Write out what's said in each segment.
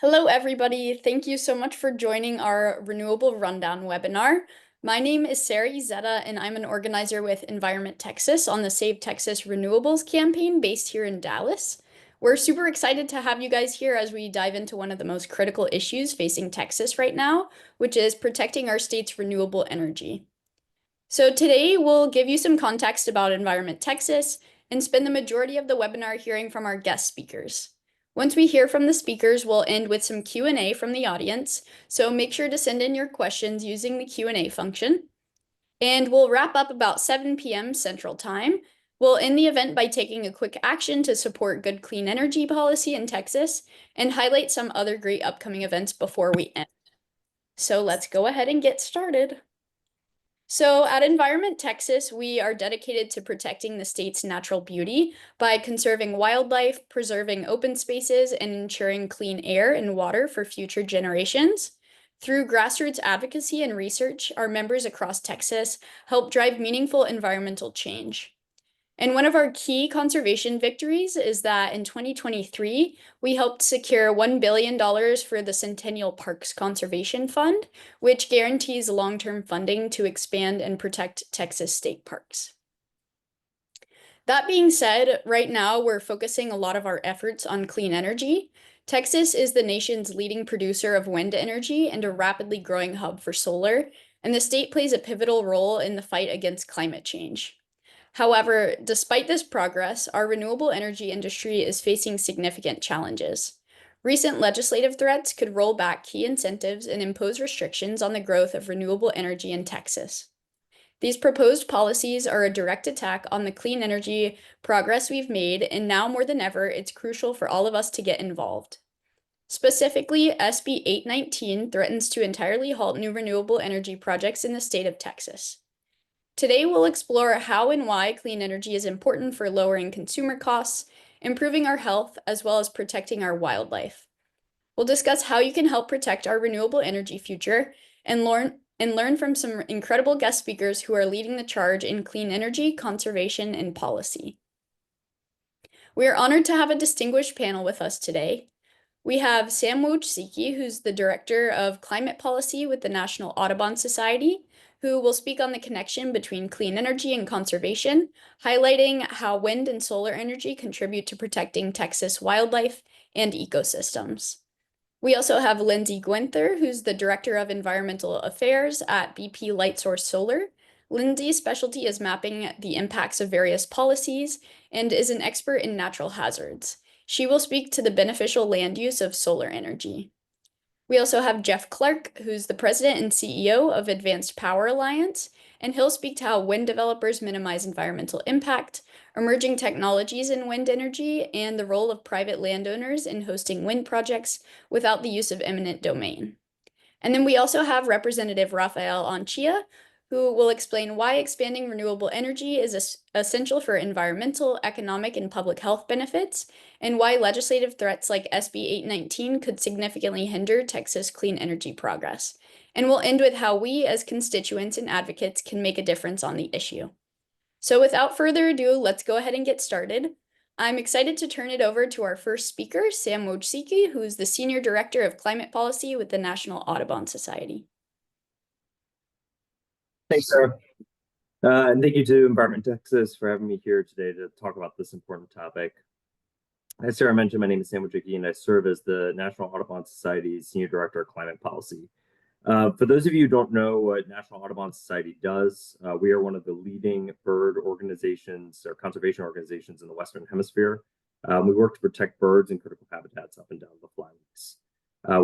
Hello, everybody. Thank you so much for joining our Renewable Rundown webinar. My name is Sarah Izetta, and I'm an organizer with Environment Texas on the Save Texas Renewables campaign based here in Dallas. We're super excited to have you guys here as we dive into one of the most critical issues facing Texas right now, which is protecting our state's renewable energy. So today we'll give you some context about Environment Texas and spend the majority of the webinar hearing from our guest speakers. Once we hear from the speakers, we'll end with some Q&A from the audience, so make sure to send in your questions using the Q&A function. And we'll wrap up about 7 p.m. Central Time. We'll end the event by taking a quick action to support good clean energy policy in Texas and highlight some other great upcoming events before we end. So let's go ahead and get started. So at Environment Texas, we are dedicated to protecting the state's natural beauty by conserving wildlife, preserving open spaces, and ensuring clean air and water for future generations. Through grassroots advocacy and research, our members across Texas help drive meaningful environmental change. And one of our key conservation victories is that in 2023, we helped secure $1 billion for the Centennial Parks Conservation Fund, which guarantees long-term funding to expand and protect Texas state parks. That being said, right now we're focusing a lot of our efforts on clean energy. Texas is the nation's leading producer of wind energy and a rapidly growing hub for solar, and the state plays a pivotal role in the fight against climate change. However, despite this progress, our renewable energy industry is facing significant challenges. Recent legislative threats could roll back key incentives and impose restrictions on the growth of renewable energy in Texas. These proposed policies are a direct attack on the clean energy progress we've made, and now more than ever, it's crucial for all of us to get involved. Specifically, SB 819 threatens to entirely halt new renewable energy projects in the state of Texas. Today, we'll explore how and why clean energy is important for lowering consumer costs, improving our health, as well as protecting our wildlife. We'll discuss how you can help protect our renewable energy future and learn from some incredible guest speakers who are leading the charge in clean energy, conservation, and policy. We are honored to have a distinguished panel with us today. We have Sam Wojcicki, who's the Director of Climate Policy with the National Audubon Society, who will speak on the connection between clean energy and conservation, highlighting how wind and solar energy contribute to protecting Texas wildlife and ecosystems. We also have Lindsey Guinther, who's the Director of Environmental Affairs at BP Lightsource Solar. Lindsey's specialty is mapping the impacts of various policies and is an expert in natural hazards. She will speak to the beneficial land use of solar energy. We also have Jeff Clark, who's the president and CEO of Advanced Power Alliance, and he'll speak to how wind developers minimize environmental impact, emerging technologies in wind energy, and the role of private landowners in hosting wind projects without the use of eminent domain. And then we also have Representative Rafael Anchía, who will explain why expanding renewable energy is essential for environmental, economic, and public health benefits, and why legislative threats like SB 819 could significantly hinder Texas clean energy progress. And we'll end with how we, as constituents and advocates, can make a difference on the issue. So without further ado, let's go ahead and get started. I'm excited to turn it over to our first speaker, Sam Wojcicki, who's the Senior Director of Climate Policy with the National Audubon Society. Thanks, Sarah. And thank you to Environment Texas for having me here today to talk about this important topic. As Sarah mentioned, my name is Sam Wojcicki, and I serve as the National Audubon Society's Senior Director of Climate Policy. For those of you who don't know what National Audubon Society does, we are one of the leading bird organizations or conservation organizations in the Western Hemisphere. We work to protect birds and critical habitats up and down the flyways.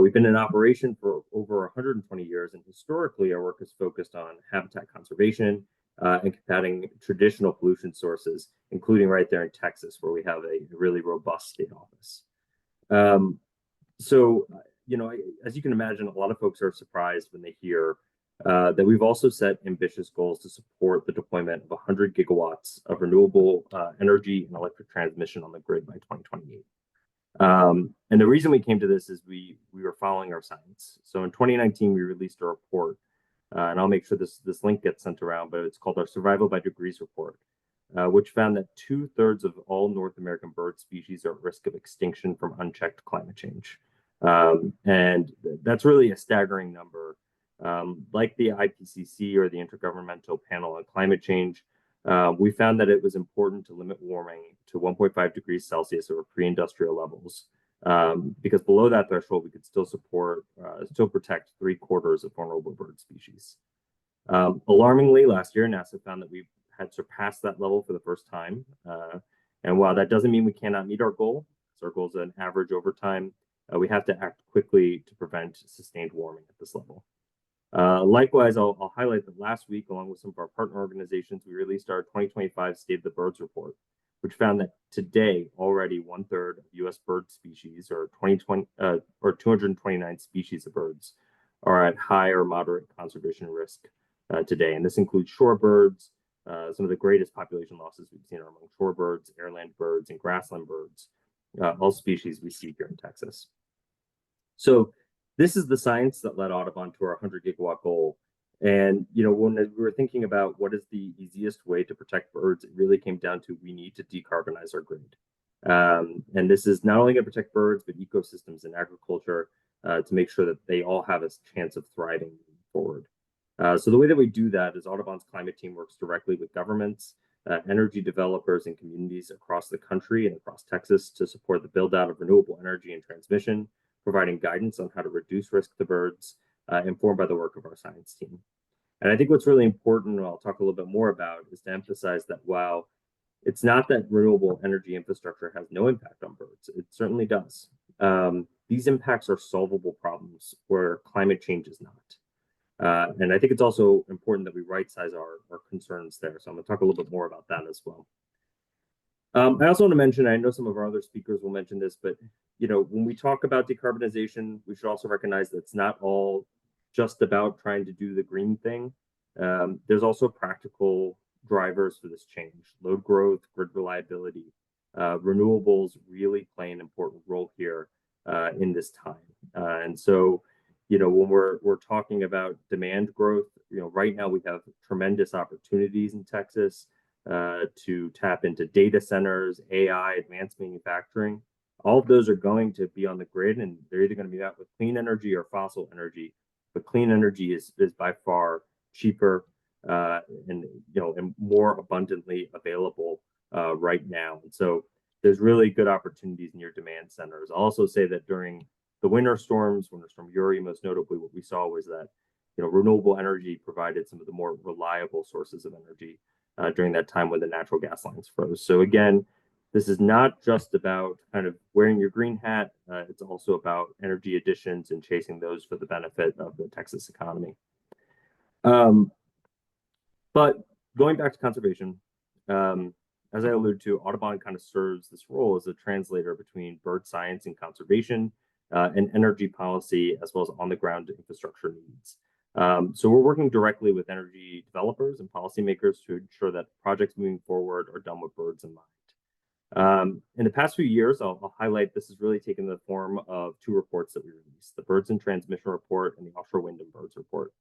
We've been in operation for over 120 years, and historically our work is focused on habitat conservation and combating traditional pollution sources, including right there in Texas, where we have a really robust state office. As you can imagine, a lot of folks are surprised when they hear that we've also set ambitious goals to support the deployment of 100 gigawatts of renewable energy and electric transmission on the grid by 2028. And the reason we came to this is we were following our science. So in 2019, we released a report, and I'll make sure this link gets sent around, but it's called our Survival by Degrees report, which found that 2/3 of all North American bird species are at risk of extinction from unchecked climate change. And that's really a staggering number. Like the IPCC or the Intergovernmental Panel on Climate Change, we found that it was important to limit warming to 1.5 degrees Celsius or pre-industrial levels, because below that threshold, we could still protect 3/4 of vulnerable bird species. Alarmingly, last year, NASA found that we had surpassed that level for the first time. And while that doesn't mean we cannot meet our goal, so our goal is an average over time, we have to act quickly to prevent sustained warming at this level. Likewise, I'll highlight that last week, along with some of our partner organizations, we released our 2025 State of the Birds report, which found that today already 1/3 of U.S. bird species, or 229 species of birds, are at high or moderate conservation risk today. And this includes shorebirds. Some of the greatest population losses we've seen are among shorebirds, airland birds, and grassland birds, all species we see here in Texas. So this is the science that led Audubon to our 100-gigawatt goal. And when we were thinking about what is the easiest way to protect birds, it really came down to we need to decarbonize our grid. And this is not only going to protect birds, but ecosystems and agriculture to make sure that they all have a chance of thriving moving forward. So the way that we do that is Audubon's climate team works directly with governments, energy developers, and communities across the country and across Texas to support the build out of renewable energy and transmission, providing guidance on how to reduce risk to birds, informed by the work of our science team. And I think what's really important, and I'll talk a little bit more about, is to emphasize that while it's not that renewable energy infrastructure has no impact on birds, it certainly does. These impacts are solvable problems where climate change is not. And I think it's also important that we right-size our concerns there. So I'm going to talk a little bit more about that as well. I also want to mention, I know some of our other speakers will mention this, but when we talk about decarbonization, we should also recognize that it's not all just about trying to do the green thing. There's also practical drivers for this change: load growth, grid reliability. Renewables really play an important role here in this time. And so, when we're talking about demand growth, right now we have tremendous opportunities in Texas to tap into data centers, AI, advanced manufacturing. All of those are going to be on the grid, and they're either going to be met with clean energy or fossil energy. But clean energy is by far cheaper and more abundantly available right now. And so there's really good opportunities near demand centers. I'll also say that during the winter storms, Winter Storm Uri, most notably, what we saw was that renewable energy provided some of the more reliable sources of energy during that time when the natural gas lines froze. So again, this is not just about kind of wearing your green hat. It's also about energy additions and chasing those for the benefit of the Texas economy. But going back to conservation, as I alluded to, Audubon kind of serves this role as a translator between bird science and conservation and energy policy, as well as on-the-ground infrastructure needs. So we're working directly with energy developers and policymakers to ensure that projects moving forward are done with birds in mind. In the past few years, I'll highlight this has really taken the form of two reports that we released: the Birds in Transmission Report and the Offshore Wind and Birds Report.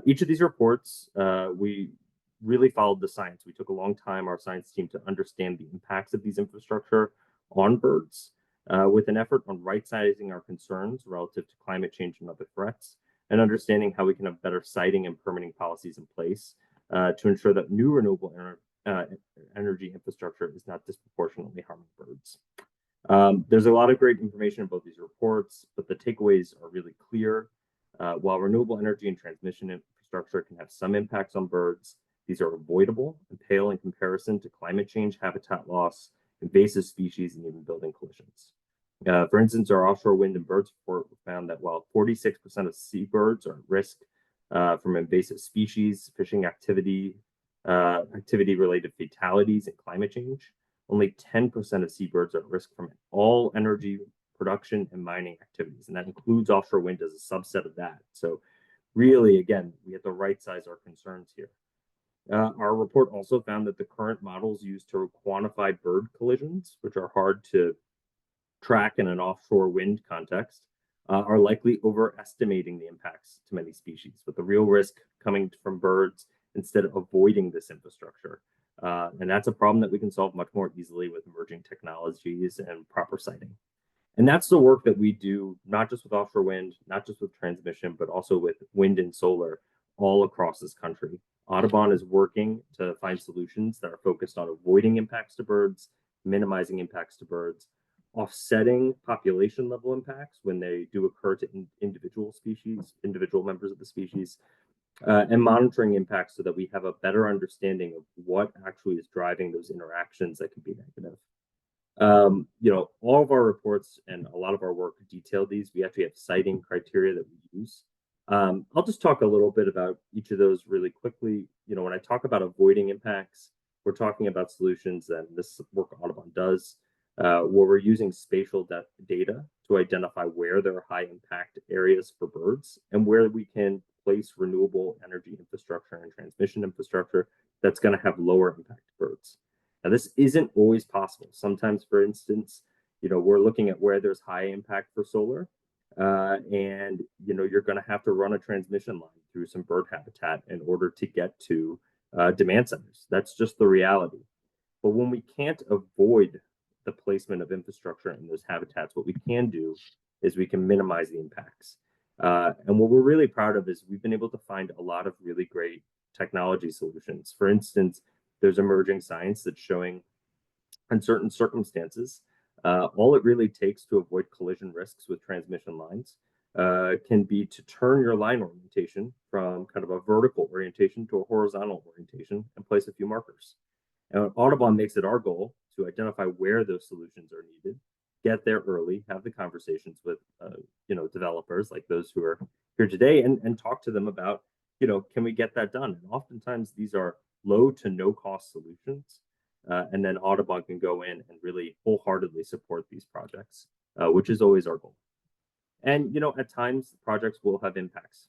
Each of these reports, we really followed the science. We took a long time, our science team, to understand the impacts of these infrastructure on birds, with an effort on right-sizing our concerns relative to climate change and other threats, and understanding how we can have better siting and permitting policies in place to ensure that new renewable energy infrastructure is not disproportionately harming birds. There's a lot of great information in both these reports, but the takeaways are really clear. While renewable energy and transmission infrastructure can have some impacts on birds, these are avoidable and pale in comparison to climate change, habitat loss, invasive species, and even building collisions. For instance, our Offshore Wind and Birds report found that while 46% of seabirds are at risk from invasive species, fishing activity-related fatalities, and climate change, only 10% of seabirds are at risk from all energy production and mining activities, and that includes offshore wind as a subset of that. So really, again, we have to right-size our concerns here. Our report also found that the current models used to quantify bird collisions, which are hard to track in an offshore wind context, are likely overestimating the impacts to many species, with the real risk coming from birds instead of avoiding this infrastructure. And that's a problem that we can solve much more easily with emerging technologies and proper siting. And that's the work that we do, not just with offshore wind, not just with transmission, but also with wind and solar all across this country. Audubon is working to find solutions that are focused on avoiding impacts to birds, minimizing impacts to birds, offsetting population level impacts when they do occur to individual species, individual members of the species, and monitoring impacts so that we have a better understanding of what actually is driving those interactions that can be negative. All of our reports and a lot of our work detail these. We actually have citing criteria that we use. I'll just talk a little bit about each of those really quickly. When I talk about avoiding impacts, we're talking about solutions, and this work Audubon does, where we're using spatial data to identify where there are high impact areas for birds and where we can place renewable energy infrastructure and transmission infrastructure that's going to have lower impact to birds. Now, this isn't always possible. Sometimes, for instance, we're looking at where there's high impact for solar, and you're going to have to run a transmission line through some bird habitat in order to get to demand centers. That's just the reality. But when we can't avoid the placement of infrastructure in those habitats, what we can do is we can minimize the impacts. And what we're really proud of is we've been able to find a lot of really great technology solutions. For instance, there's emerging science that's showing in certain circumstances, all it really takes to avoid collision risks with transmission lines can be to turn your line orientation from kind of a vertical orientation to a horizontal orientation and place a few markers. And Audubon makes it our goal to identify where those solutions are needed, get there early, have the conversations with developers like those who are here today, and talk to them about, can we get that done? And oftentimes these are low to no cost solutions. And then Audubon can go in and really wholeheartedly support these projects, which is always our goal. And, at times projects will have impacts.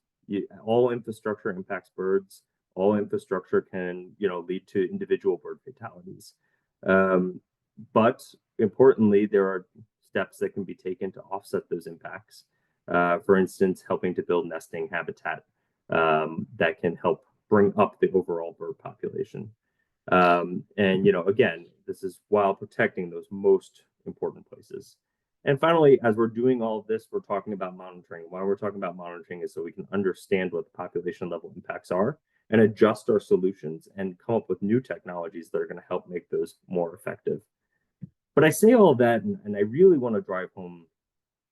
All infrastructure impacts birds. All infrastructure can, lead to individual bird fatalities. But importantly, there are steps that can be taken to offset those impacts. For instance, helping to build nesting habitat that can help bring up the overall bird population. And, again, this is while protecting those most important places. And finally, as we're doing all of this, we're talking about monitoring. Why we're talking about monitoring is so we can understand what the population level impacts are and adjust our solutions and come up with new technologies that are going to help make those more effective. But I say all of that, and I really want to drive home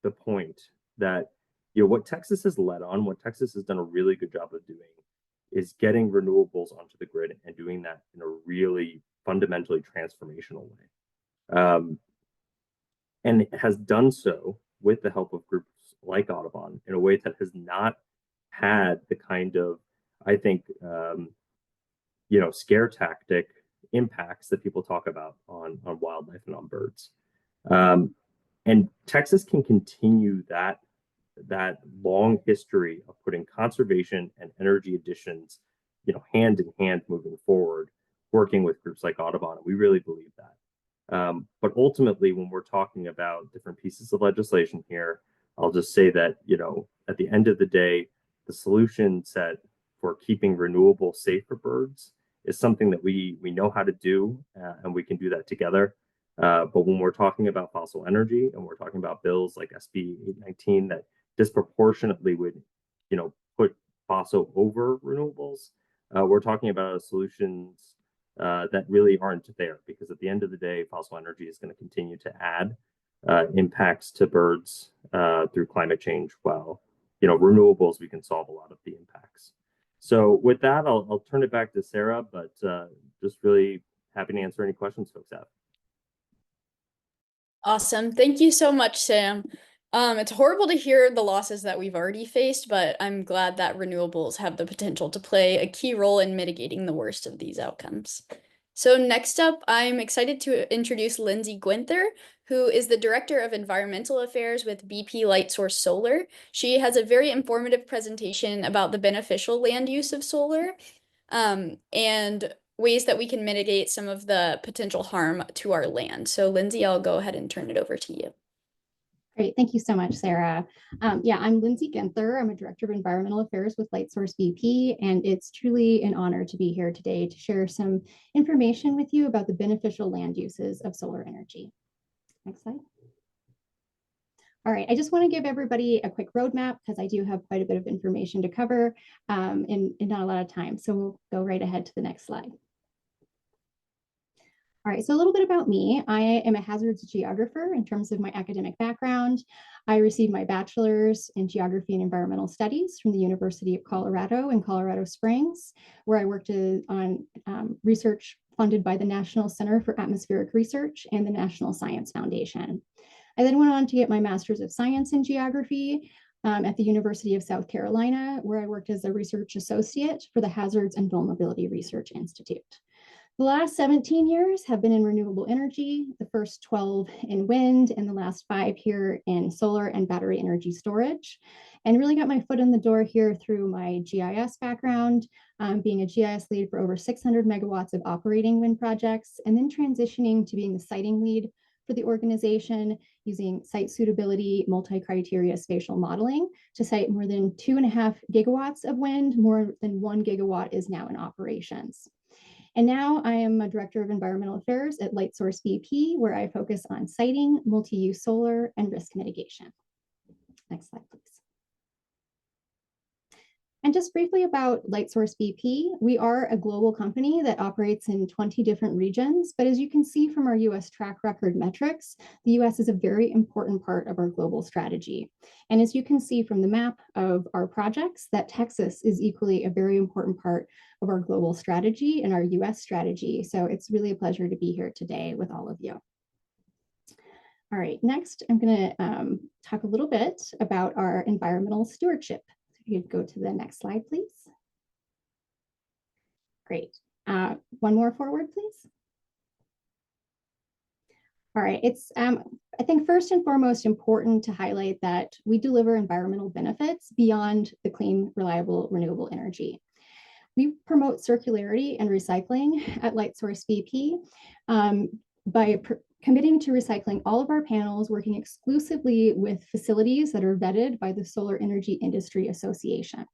the point that, what Texas has led on, what Texas has done a really good job of doing is getting renewables onto the grid and doing that in a really fundamentally transformational way. And it has done so with the help of groups like Audubon in a way that has not had the kind of, I think, scare tactic impacts that people talk about on wildlife and on birds. And Texas can continue that long history of putting conservation and energy additions, hand in hand moving forward, working with groups like Audubon. We really believe that. But ultimately, when we're talking about different pieces of legislation here, I'll just say that, at the end of the day, the solution set for keeping renewable safe for birds is something that we know how to do, and we can do that together. But when we're talking about fossil energy and we're talking about bills like SB 819 that disproportionately would, put fossil over renewables, we're talking about solutions that really aren't there, because at the end of the day, fossil energy is going to continue to add impacts to birds through climate change, while renewables, we can solve a lot of the impacts. So with that, I'll turn it back to Sarah, but just really happy to answer any questions folks have. Awesome. Thank you so much, Sam. It's horrible to hear the losses that we've already faced, but I'm glad that renewables have the potential to play a key role in mitigating the worst of these outcomes. So next up, I'm excited to introduce Lindsey Guinther, who is the Director of Environmental Affairs with BP Lightsource Solar. She has a very informative presentation about the beneficial land use of solar, and ways that we can mitigate some of the potential harm to our land. So Lindsey, I'll go ahead and turn it over to you. Great, thank you so much, Sarah. I'm Lindsey Guinther. I'm a Director of Environmental Affairs with Lightsource BP, and it's truly an honor to be here today to share some information with you about the beneficial land uses of solar energy. Next slide. All right, I just want to give everybody a quick roadmap because I do have quite a bit of information to cover in not a lot of time. So we'll go right ahead to the next slide. All right, so a little bit about me. I am a hazards geographer in terms of my academic background. I received my bachelor's in geography and environmental studies from the University of Colorado in Colorado Springs, where I worked on research funded by the National Center for Atmospheric Research and the National Science Foundation. I then went on to get my Master's of Science in Geography at the University of South Carolina, where I worked as a research associate for the Hazards and Vulnerability Research Institute. The last 17 years have been in renewable energy, the first 12 in wind, and the last 5 here in solar and battery energy storage, and really got my foot in the door here through my GIS background, being a GIS lead for over 600 megawatts of operating wind projects, and then transitioning to being the siting lead for the organization using site suitability, multi-criteria spatial modeling to site more than 2.5 gigawatts of wind. More than 1 gigawatt is now in operations. And now I am a director of environmental affairs at Lightsource BP, where I focus on siting, multi-use solar, and risk mitigation. Next slide, please. And just briefly about Lightsource BP, we are a global company that operates in 20 different regions, but as you can see from our US track record metrics, the US is a very important part of our global strategy. And as you can see from the map of our projects, that Texas is equally a very important part of our global strategy and our US strategy. So it's really a pleasure to be here today with all of you. All right, next I'm going to talk a little bit about our environmental stewardship. You'd go to the next slide, please. Great. One more forward, please. All right, it's, I think first and foremost important to highlight that we deliver environmental benefits beyond the clean, reliable, renewable energy. We promote circularity and recycling at Lightsource BP by committing to recycling all of our panels, working exclusively with facilities that are vetted by the Solar Energy Industry Association.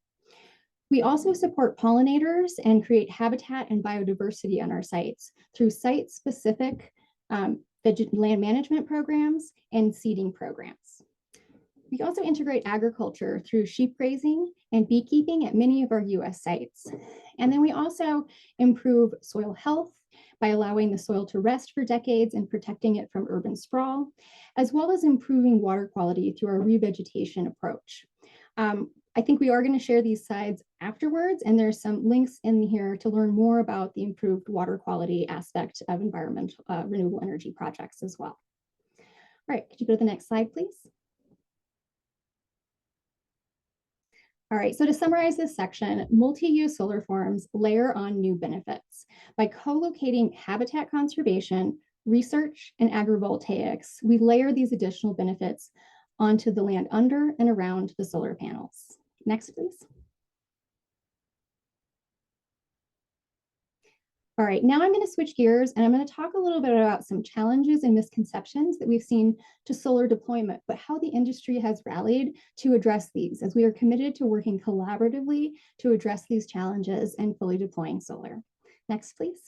We also support pollinators and create habitat and biodiversity on our sites through site-specific land management programs and seeding programs. We also integrate agriculture through sheep grazing and beekeeping at many of our US sites. And then we also improve soil health by allowing the soil to rest for decades and protecting it from urban sprawl, as well as improving water quality through our revegetation approach. I think we are going to share these slides afterwards, and there's some links in here to learn more about the improved water quality aspect of environmental renewable energy projects as well. All right, could you go to the next slide, please? All right, so to summarize this section, multi-use solar farms layer on new benefits. By co-locating habitat conservation, research, and agrivoltaics, we layer these additional benefits onto the land under and around the solar panels. Next, please. All right, now I'm going to switch gears and I'm going to talk a little bit about some challenges and misconceptions that we've seen to solar deployment, but how the industry has rallied to address these, as we are committed to working collaboratively to address these challenges and fully deploying solar. Next, please.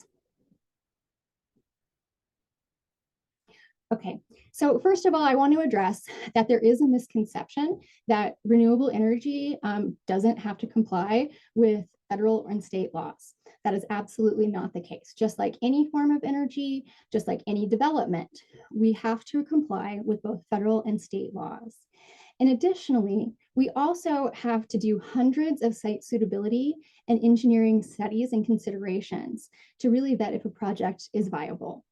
Okay, so first of all, I want to address that there is a misconception that renewable energy doesn't have to comply with federal and state laws. That is absolutely not the case. Just like any form of energy, just like any development, we have to comply with both federal and state laws. And additionally, we also have to do hundreds of site suitability and engineering studies and considerations to really vet if a project is viable.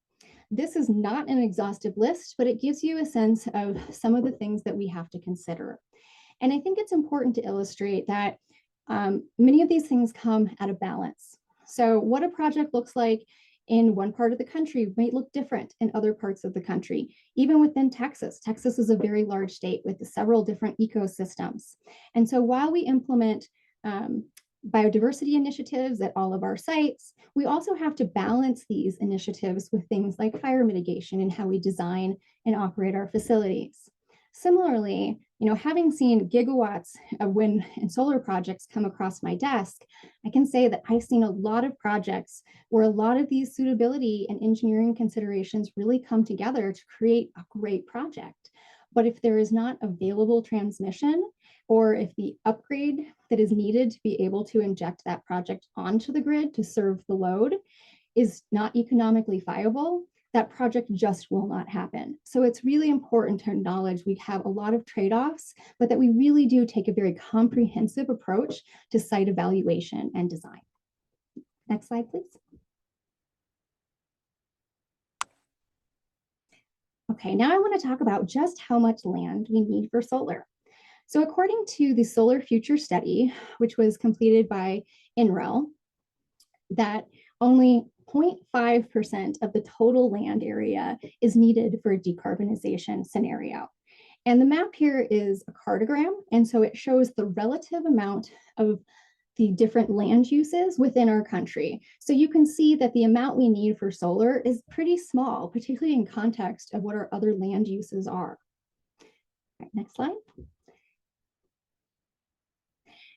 This is not an exhaustive list, but it gives you a sense of some of the things that we have to consider. And I think it's important to illustrate that many of these things come at a balance. So what a project looks like in one part of the country might look different in other parts of the country. Even within Texas, Texas is a very large state with several different ecosystems. And so while we implement biodiversity initiatives at all of our sites, we also have to balance these initiatives with things like fire mitigation and how we design and operate our facilities. Similarly, having seen gigawatts of wind and solar projects come across my desk, I can say that I've seen a lot of projects where a lot of these suitability and engineering considerations really come together to create a great project. But if there is not available transmission, or if the upgrade that is needed to be able to inject that project onto the grid to serve the load is not economically viable, that project just will not happen. So it's really important to acknowledge we have a lot of trade-offs, but that we really do take a very comprehensive approach to site evaluation and design. Next slide, please. Okay, now I want to talk about just how much land we need for solar. So according to the Solar Future Study, which was completed by NREL, that only 0.5% of the total land area is needed for a decarbonization scenario. And the map here is a cartogram, and so it shows the relative amount of the different land uses within our country. So you can see that the amount we need for solar is pretty small, particularly in context of what our other land uses are. All right, next slide.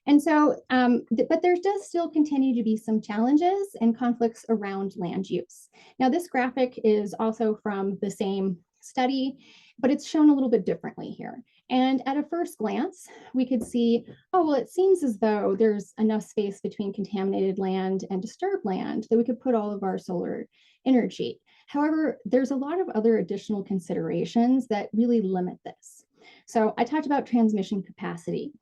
And so, but there does still continue to be some challenges and conflicts around land use. Now, this graphic is also from the same study, but it's shown a little bit differently here. And at a first glance, we could see, oh, well, it seems as though there's enough space between contaminated land and disturbed land that we could put all of our solar energy. However, there's a lot of other additional considerations that really limit this. So I talked about transmission capacity.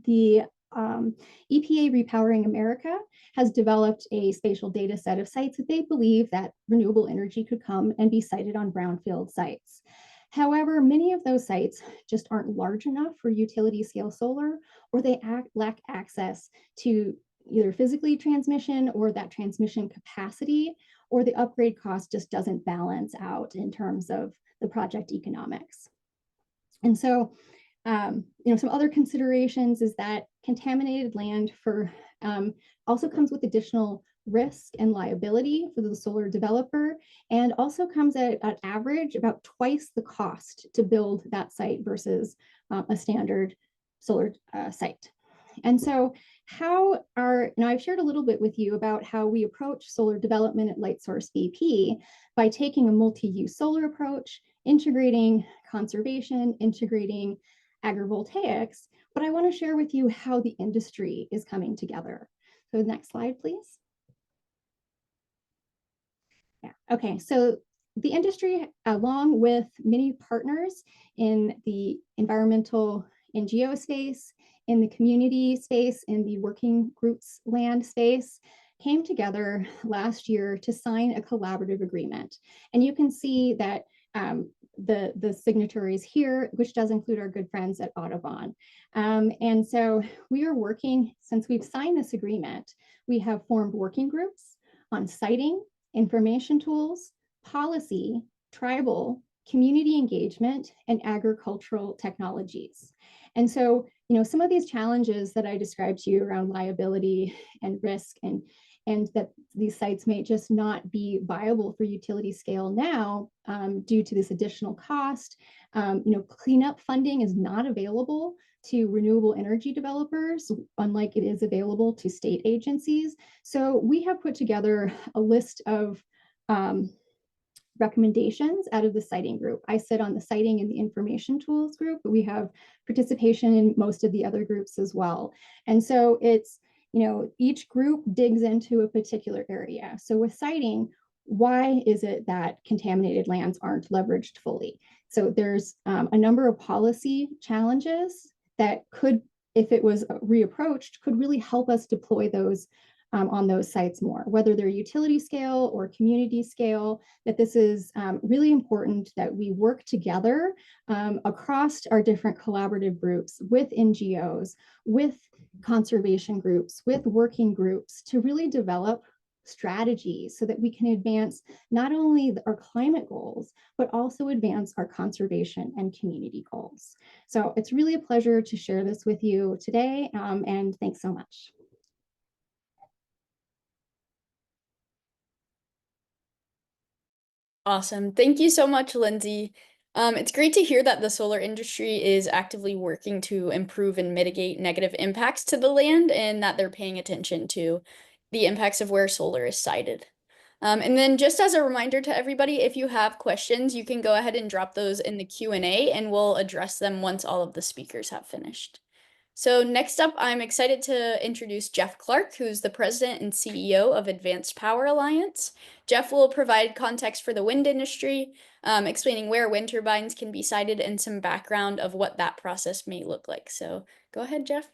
The EPA Repowering America has developed a spatial data set of sites that they believe that renewable energy could come and be sited on brownfield sites. However, many of those sites just aren't large enough for utility scale solar, or they lack access to either physically transmission or that transmission capacity, or the upgrade cost just doesn't balance out in terms of the project economics. And so, some other considerations is that contaminated land also comes with additional risk and liability for the solar developer, and also comes at an average about twice the cost to build that site versus a standard solar site. And so I've shared a little bit with you about how we approach solar development at Lightsource BP by taking a multi-use solar approach, integrating conservation, integrating agrivoltaics, but I want to share with you how the industry is coming together. So next slide, please. Yeah, okay, so the industry, along with many partners in the environmental NGO space, in the community space, in the working groups land space, came together last year to sign a collaborative agreement. And you can see that the signatories here, which does include our good friends at Audubon. And so we are working, since we've signed this agreement, we have formed working groups on siting, information tools, policy, tribal, community engagement, and agricultural technologies. And so, some of these challenges that I described to you around liability and risk and that these sites may just not be viable for utility scale now due to this additional cost. Cleanup funding is not available to renewable energy developers, unlike it is available to state agencies. So we have put together a list of recommendations out of the siting group. I sit on the siting and the information tools group, but we have participation in most of the other groups as well. And so it's, each group digs into a particular area. So with siting, why is it that contaminated lands aren't leveraged fully? So there's a number of policy challenges that could, if it was reapproached, could really help us deploy those on those sites more, whether they're utility scale or community scale, that this is really important that we work together across our different collaborative groups with NGOs, with conservation groups, with working groups to really develop strategies so that we can advance not only our climate goals, but also advance our conservation and community goals. So it's really a pleasure to share this with you today, and thanks so much. Awesome. Thank you so much, Lindsey. It's great to hear that the solar industry is actively working to improve and mitigate negative impacts to the land and that they're paying attention to the impacts of where solar is sited. And then just as a reminder to everybody, if you have questions, you can go ahead and drop those in the Q&A and we'll address them once all of the speakers have finished. So next up, I'm excited to introduce Jeff Clark, who's the president and CEO of Advanced Power Alliance. Jeff will provide context for the wind industry, explaining where wind turbines can be sited and some background of what that process may look like. So go ahead, Jeff.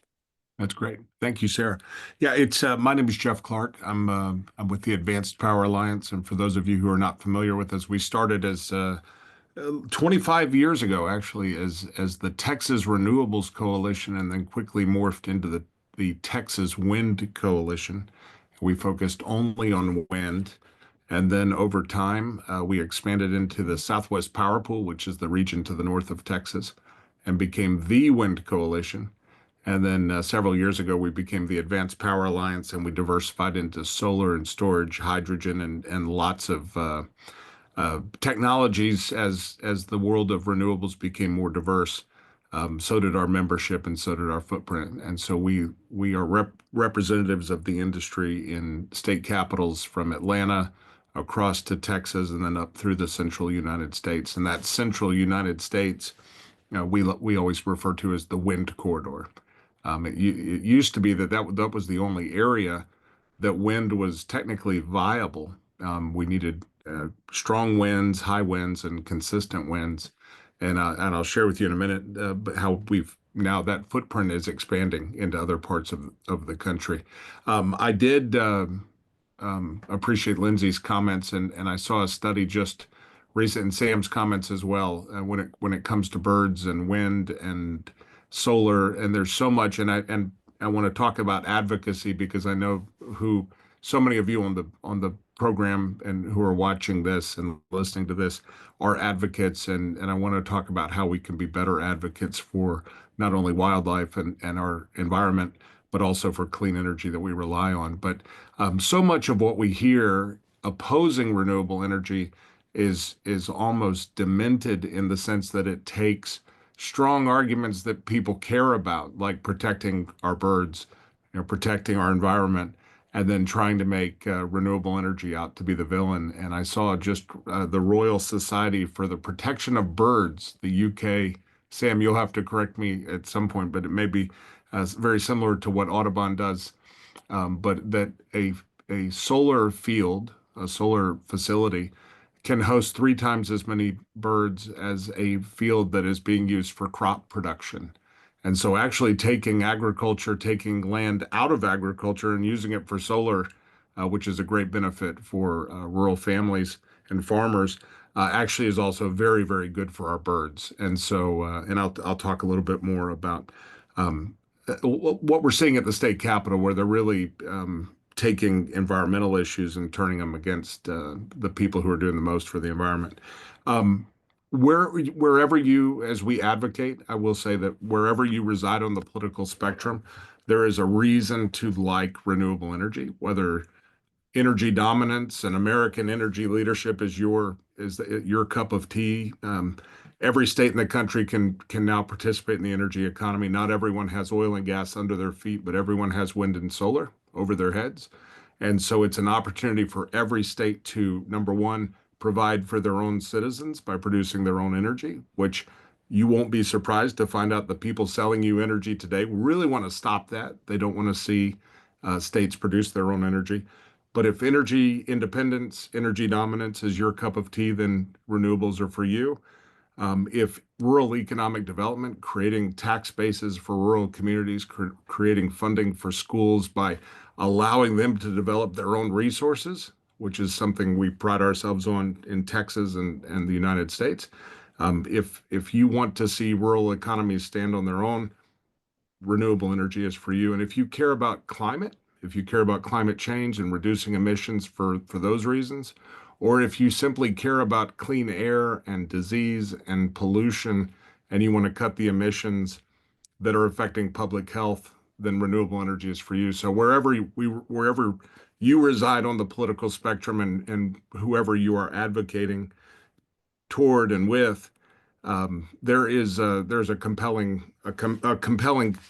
That's great. Thank you, Sarah. Yeah, it's my name is Jeff Clark. I'm with the Advanced Power Alliance, and for those of you who are not familiar with us, we started as 25 years ago, actually, as the Texas Renewables Coalition, and then quickly morphed into the Texas Wind Coalition. We focused only on wind, and then over time, we expanded into the Southwest Power Pool, which is the region to the north of Texas, and became the Wind Coalition. And then several years ago, we became the Advanced Power Alliance, and we diversified into solar and storage, hydrogen, and lots of technologies as the world of renewables became more diverse. So did our membership, and so did our footprint. And so we are representatives of the industry in state capitals from Atlanta across to Texas, and then up through the central United States. And that central United States, we always refer to as the wind corridor. It used to be that was the only area that wind was technically viable. We needed strong winds, high winds, and consistent winds. And I'll share with you in a minute how now that footprint is expanding into other parts of the country. I did appreciate Lindsey's comments, and I saw a study just recent, and Sam's comments as well, when it comes to birds and wind and solar, and there's so much, and I want to talk about advocacy, because I know so many of you on the program and who are watching this and listening to this are advocates, and I want to talk about how we can be better advocates for not only wildlife and our environment, but also for clean energy that we rely on. But so much of what we hear opposing renewable energy is almost demented, in the sense that it takes strong arguments that people care about, like protecting our birds, protecting our environment, and then trying to make renewable energy out to be the villain. And I saw just the Royal Society for the Protection of Birds, the UK. Sam, you'll have to correct me at some point, but it may be very similar to what Audubon does, but that a solar field, a solar facility, can host 3 times as many birds as a field that is being used for crop production. And so actually taking land out of agriculture and using it for solar, which is a great benefit for rural families and farmers, actually is also very, very good for our birds. And so, and I'll talk a little bit more about what we're seeing at the state capitol, where they're really taking environmental issues and turning them against the people who are doing the most for the environment. Wherever you, as we advocate, I will say that wherever you reside on the political spectrum, there is a reason to like renewable energy, whether energy dominance and American energy leadership is your cup of tea. Every state in the country can now participate in the energy economy. Not everyone has oil and gas under their feet, but everyone has wind and solar over their heads. And so it's an opportunity for every state to, number one, provide for their own citizens by producing their own energy, which you won't be surprised to find out the people selling you energy today really want to stop that. They don't want to see states produce their own energy. But if energy independence, energy dominance is your cup of tea, then renewables are for you. If rural economic development, creating tax bases for rural communities, creating funding for schools by allowing them to develop their own resources, which is something we pride ourselves on in Texas and the United States. If you want to see rural economies stand on their own, renewable energy is for you. And if you care about climate, if you care about climate change and reducing emissions for those reasons, or if you simply care about clean air and disease and pollution, and you want to cut the emissions that are affecting public health, then renewable energy is for you. So wherever you reside on the political spectrum, and whoever you are advocating toward and with, there's a compelling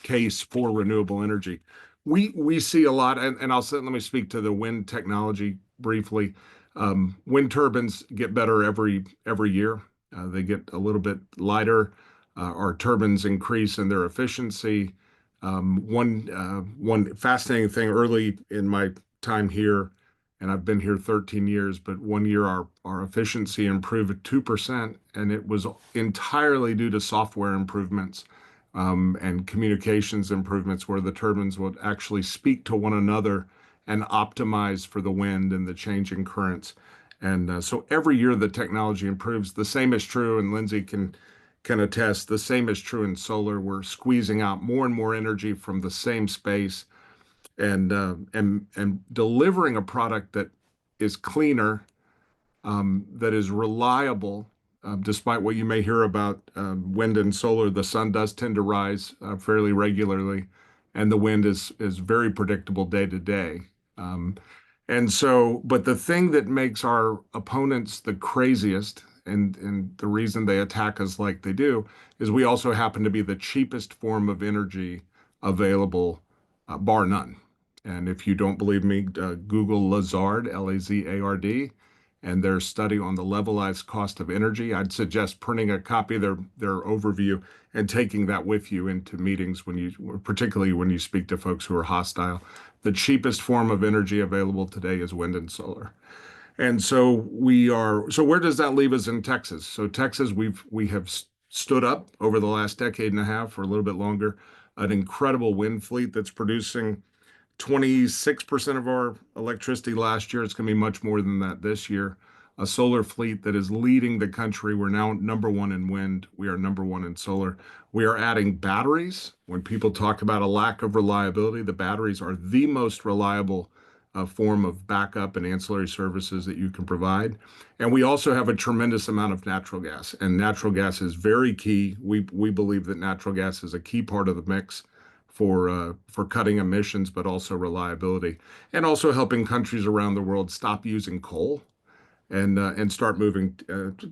case for renewable energy. We see a lot, and let me speak to the wind technology briefly. Wind turbines get better every year. They get a little bit lighter. Our turbines increase in their efficiency. One fascinating thing early in my time here, and I've been here 13 years, but one year our efficiency improved 2%, and it was entirely due to software improvements and communications improvements where the turbines would actually speak to one another and optimize for the wind and the changing currents. And so every year the technology improves. The same is true, and Lindsey can attest, the same is true in solar. We're squeezing out more and more energy from the same space and delivering a product that is cleaner, that is reliable. Despite what you may hear about wind and solar, the sun does tend to rise fairly regularly, and the wind is very predictable day to day. And so, but the thing that makes our opponents the craziest, and the reason they attack us like they do, is we also happen to be the cheapest form of energy available, bar none. And if you don't believe me, Google Lazard, Lazard, and their study on the levelized cost of energy. I'd suggest printing a copy of their overview and taking that with you into meetings particularly when you speak to folks who are hostile. The cheapest form of energy available today is wind and solar. And so where does that leave us in Texas? So Texas, we have stood up over the last decade and a half, or a little bit longer, an incredible wind fleet that's producing 26% of our electricity last year. It's going to be much more than that this year. A solar fleet that is leading the country. We're now number one in wind. We are number one in solar. We are adding batteries. When people talk about a lack of reliability, the batteries are the most reliable form of backup and ancillary services that you can provide. And we also have a tremendous amount of natural gas, and natural gas is very key. We believe that natural gas is a key part of the mix for cutting emissions, but also reliability, and also helping countries around the world stop using coal and start moving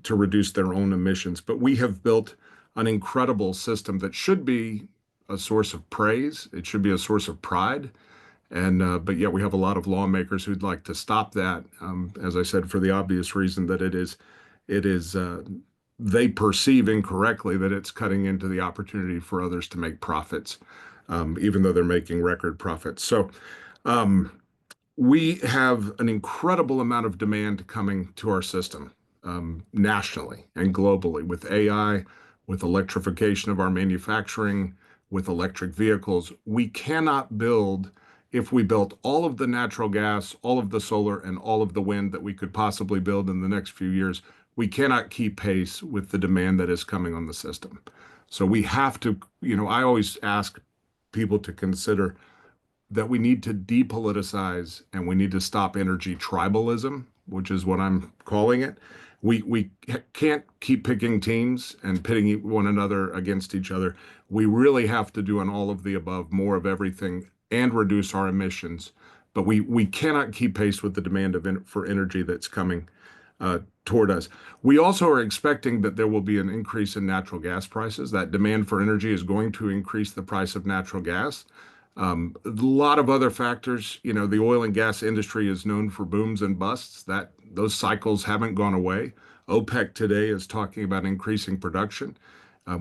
to reduce their own emissions. But we have built an incredible system that should be a source of praise. It should be a source of pride. But yet we have a lot of lawmakers who'd like to stop that, as I said, for the obvious reason that it is they perceive incorrectly that it's cutting into the opportunity for others to make profits, even though they're making record profits. So we have an incredible amount of demand coming to our system nationally and globally with AI, with electrification of our manufacturing, with electric vehicles. We cannot build, if we built all of the natural gas, all of the solar, and all of the wind that we could possibly build in the next few years, we cannot keep pace with the demand that is coming on the system. So we have to, I always ask people to consider that we need to depoliticize and we need to stop energy tribalism, which is what I'm calling it. We can't keep picking teams and pitting one another against each other. We really have to do an all of the above, more of everything, and reduce our emissions. But we cannot keep pace with the demand for energy that's coming toward us. We also are expecting that there will be an increase in natural gas prices. That demand for energy is going to increase the price of natural gas. A lot of other factors, the oil and gas industry is known for booms and busts. Those cycles haven't gone away. OPEC today is talking about increasing production.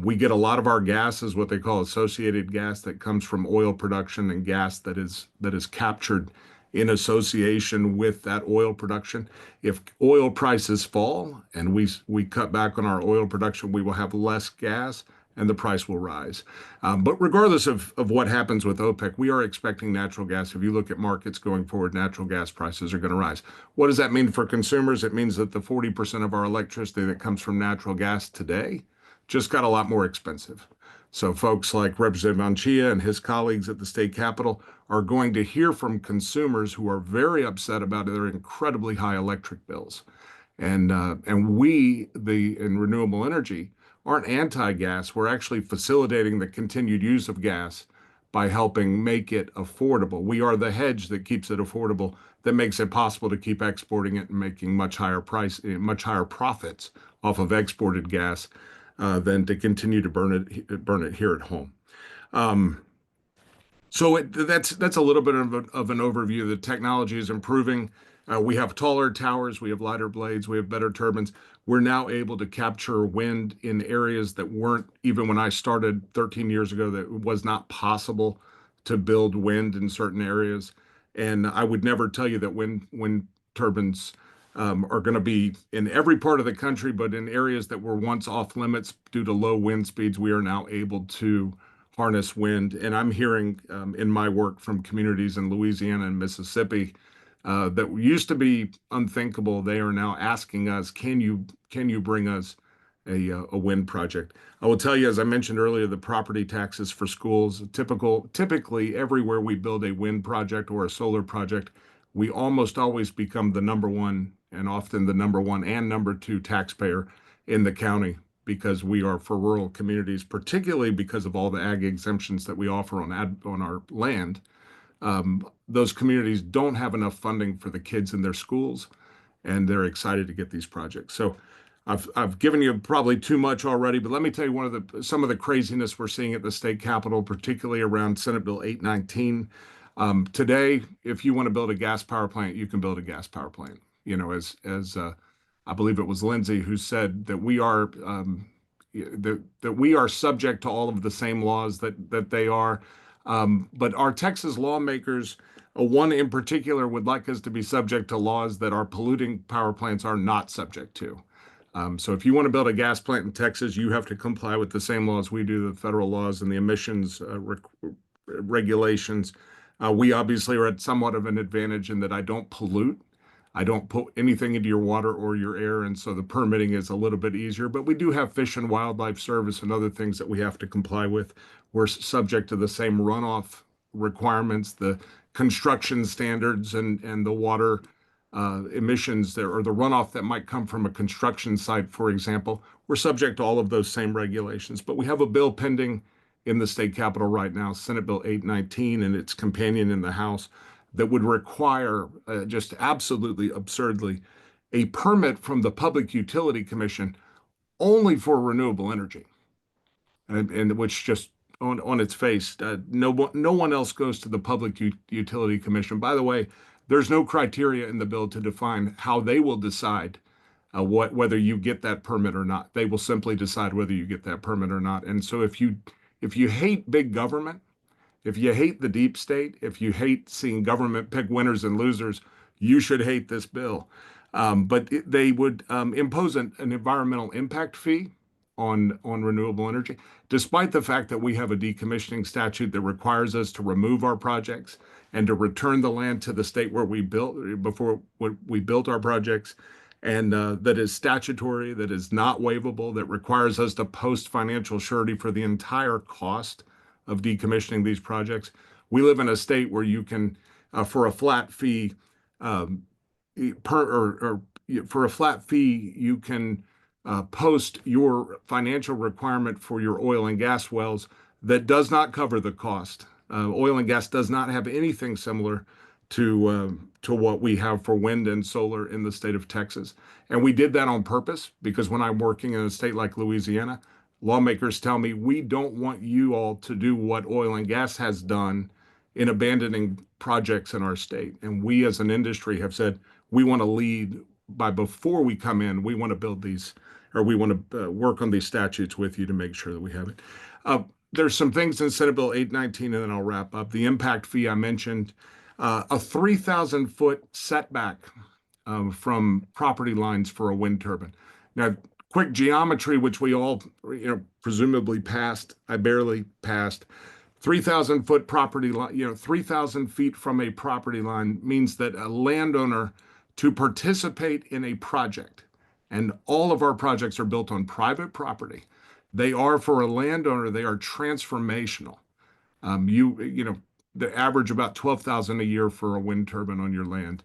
We get a lot of our gas as what they call associated gas that comes from oil production and gas that is captured in association with that oil production. If oil prices fall and we cut back on our oil production, we will have less gas and the price will rise. But regardless of what happens with OPEC, we are expecting natural gas. If you look at markets going forward, natural gas prices are going to rise. What does that mean for consumers? It means that the 40% of our electricity that comes from natural gas today just got a lot more expensive. So folks like Representative Anchía and his colleagues at the state capitol are going to hear from consumers who are very upset about their incredibly high electric bills. And we, in renewable energy, aren't anti-gas. We're actually facilitating the continued use of gas by helping make it affordable. We are the hedge that keeps it affordable, that makes it possible to keep exporting it and making much higher profits off of exported gas than to continue to burn it here at home. So that's a little bit of an overview. The technology is improving. We have taller towers, we have lighter blades, we have better turbines. We're now able to capture wind in areas that weren't, even when I started 13 years ago, that it was not possible to build wind in certain areas. And I would never tell you that wind turbines are going to be in every part of the country, but in areas that were once off limits due to low wind speeds, we are now able to harness wind. And I'm hearing in my work from communities in Louisiana and Mississippi that used to be unthinkable. They are now asking us, can you bring us a wind project? I will tell you, as I mentioned earlier, the property taxes for schools, typically everywhere we build a wind project or a solar project, we almost always become the number one and often the number one and number two taxpayer in the county because we are for rural communities, particularly because of all the ag exemptions that we offer on our land. Those communities don't have enough funding for the kids in their schools, and they're excited to get these projects. So I've given you probably too much already, but let me tell you some of the craziness we're seeing at the state capitol, particularly around Senate Bill 819. Today, if you want to build a gas power plant, you can build a gas power plant. You know, as I believe it was Lindsey who said that we are that we are subject to all of the same laws that they are. But our Texas lawmakers, one in particular, would like us to be subject to laws that our polluting power plants are not subject to. So if you want to build a gas plant in Texas, you have to comply with the same laws we do, the federal laws and the emissions regulations. We obviously are at somewhat of an advantage in that I don't pollute. I don't put anything into your water or your air, and so the permitting is a little bit easier. But we do have Fish and Wildlife Service and other things that we have to comply with. We're subject to the same runoff requirements, the construction standards, and the water emissions there, or the runoff that might come from a construction site, for example. We're subject to all of those same regulations. But we have a bill pending in the state capitol right now, Senate Bill 819, and its companion in the House, that would require, just absolutely absurdly, a permit from the Public Utility Commission only for renewable energy, and which just on its face, no one else goes to the Public Utility Commission. By the way, there's no criteria in the bill to define how they will decide whether you get that permit or not. They will simply decide whether you get that permit or not. And so if you hate big government, if you hate the deep state, if you hate seeing government pick winners and losers, you should hate this bill. But they would impose an environmental impact fee on renewable energy, despite the fact that we have a decommissioning statute that requires us to remove our projects and to return the land to the state where we built our projects, and that is statutory, that is not waivable, that requires us to post financial surety for the entire cost of decommissioning these projects. We live in a state where you can, for a flat fee, you can post your financial requirement for your oil and gas wells that does not cover the cost. Oil and gas does not have anything similar to what we have for wind and solar in the state of Texas. And we did that on purpose because when I'm working in a state like Louisiana, lawmakers tell me, we don't want you all to do what oil and gas has done in abandoning projects in our state. And we as an industry have said, we want to lead before we come in, we want to build these, or we want to work on these statutes with you to make sure that we have it. There's some things in Senate Bill 819, and then I'll wrap up. The impact fee I mentioned, a 3,000-foot setback from property lines for a wind turbine. Now, quick geometry, which we all, presumably passed. I barely passed. 3,000-foot property line, 3,000 feet from a property line means that a landowner to participate in a project, and all of our projects are built on private property. They are, for a landowner, they are transformational. The average about $12,000 a year for a wind turbine on your land.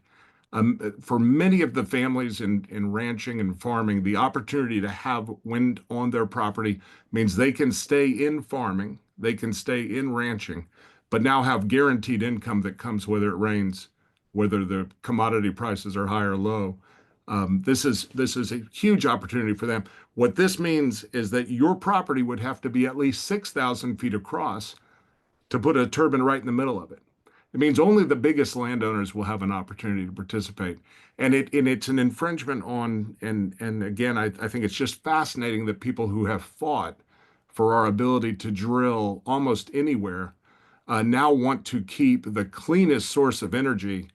For many of the families in ranching and farming, the opportunity to have wind on their property means they can stay in farming, they can stay in ranching, but now have guaranteed income that comes whether it rains, whether the commodity prices are high or low. This is a huge opportunity for them. What this means is that your property would have to be at least 6,000 feet across to put a turbine right in the middle of it. It means only the biggest landowners will have an opportunity to participate. And it's an infringement on, and again, I think it's just fascinating that people who have fought for our ability to drill almost anywhere now want to keep the cleanest source of energy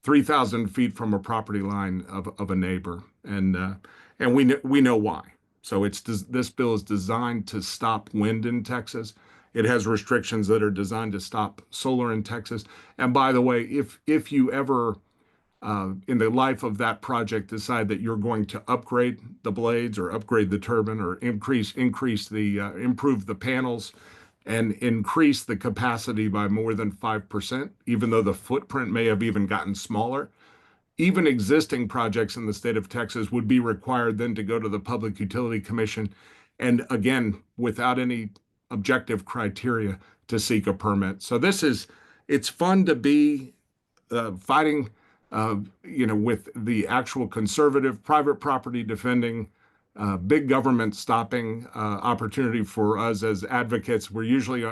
3,000 feet from a property line of a neighbor. And we know why. So this bill is designed to stop wind in Texas. It has restrictions that are designed to stop solar in Texas. And by the way, if you ever in the life of that project decide that you're going to upgrade the blades or upgrade the turbine or improve the panels and increase the capacity by more than 5%, even though the footprint may have even gotten smaller, even existing projects in the state of Texas would be required then to go to the Public Utility Commission, and again, without any objective criteria, to seek a permit. So it's fun to be fighting, with the actual conservative private property defending, big government stopping opportunity for us as advocates. We're usually,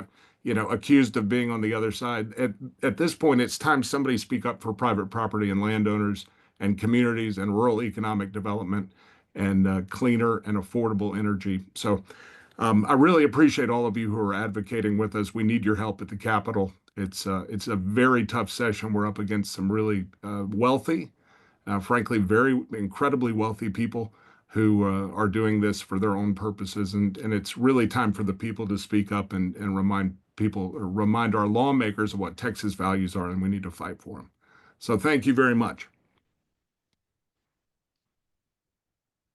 accused of being on the other side. At this point, it's time somebody speak up for private property and landowners and communities and rural economic development and cleaner and affordable energy. So I really appreciate all of you who are advocating with us. We need your help at the Capitol. It's a very tough session. We're up against some really wealthy, frankly, very incredibly wealthy people who are doing this for their own purposes. And it's really time for the people to speak up and remind our lawmakers of what Texas values are, and we need to fight for them. So thank you very much.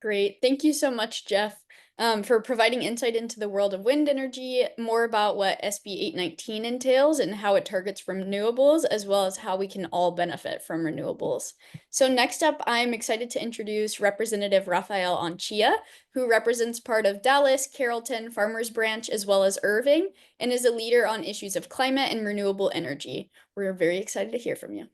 Great. Thank you so much, Jeff, for providing insight into the world of wind energy, more about what SB 819 entails and how it targets renewables, as well as how we can all benefit from renewables. So next up, I'm excited to introduce Representative Rafael Anchía, who represents part of Dallas, Carrollton, Farmers Branch, as well as Irving, and is a leader on issues of climate and renewable energy. We're very excited to hear from you.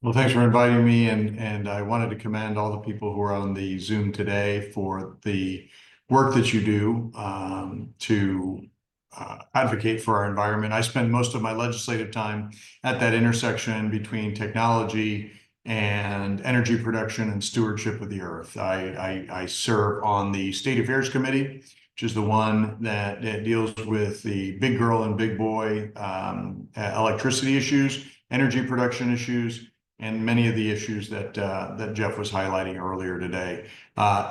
Well, thanks for inviting me, and I wanted to commend all the people who are on the Zoom today for the work that you do to advocate for our environment. I spend most of my legislative time at that intersection between technology and energy production and stewardship of the earth. I serve on the State Affairs Committee, which is the one that deals with the big girl and big boy electricity issues, energy production issues, and many of the issues that Jeff was highlighting earlier today.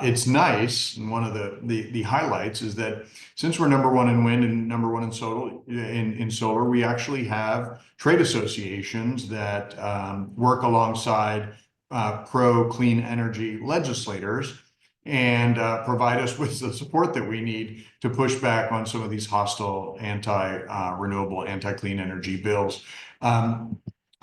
It's nice, and one of the highlights is that since we're #1 in wind and #1 in solar, we actually have trade associations that work alongside pro-clean energy legislators and provide us with the support that we need to push back on some of these hostile anti-renewable, anti-clean energy bills.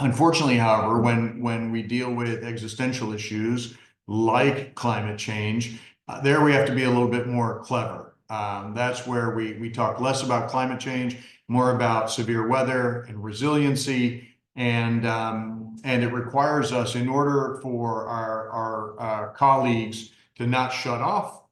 Unfortunately, however, when we deal with existential issues like climate change, there we have to be a little bit more clever. That's where we talk less about climate change, more about severe weather and resiliency, and it requires us, in order for our colleagues to not shut off,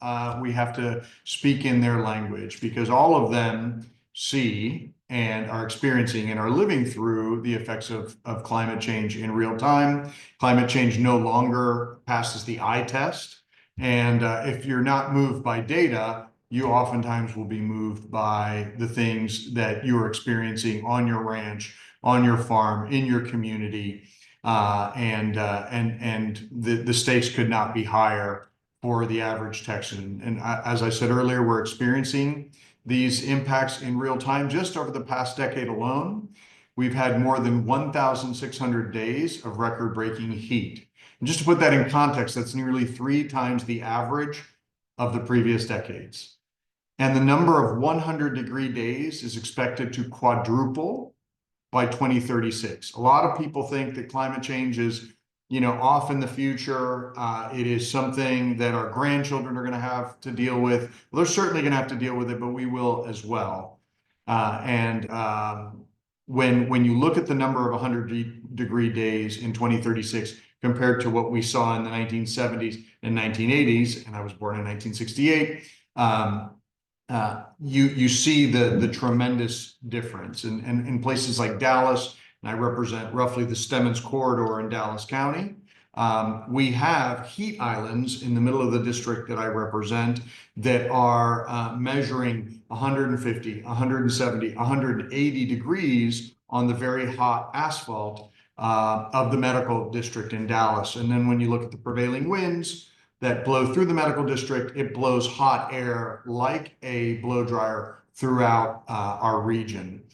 we have to speak in their language, because all of them see and are experiencing and are living through the effects of climate change in real time. Climate change no longer passes the eye test. And if you're not moved by data, you oftentimes will be moved by the things that you're experiencing on your ranch, on your farm, in your community. And the stakes could not be higher for the average Texan. And as I said earlier, we're experiencing these impacts in real time. Just over the past decade alone, we've had more than 1,600 days of record-breaking heat. And just to put that in context, that's nearly 3 times the average of the previous decades. And the number of 100-degree days is expected to quadruple by 2036. A lot of people think that climate change is, off in the future. It is something that our grandchildren are going to have to deal with. Well, they're certainly going to have to deal with it, but we will as well. When you look at the number of 100-degree days in 2036 compared to what we saw in the 1970s and 1980s, and I was born in 1968, you see the tremendous difference. And in places like Dallas, and I represent roughly the Stemmons corridor in Dallas County. We have heat islands in the middle of the district that I represent that are measuring 150, 170, 180 degrees on the very hot asphalt of the medical district in Dallas. And then when you look at the prevailing winds that blow through the medical district, it blows hot air like a blow dryer throughout our region.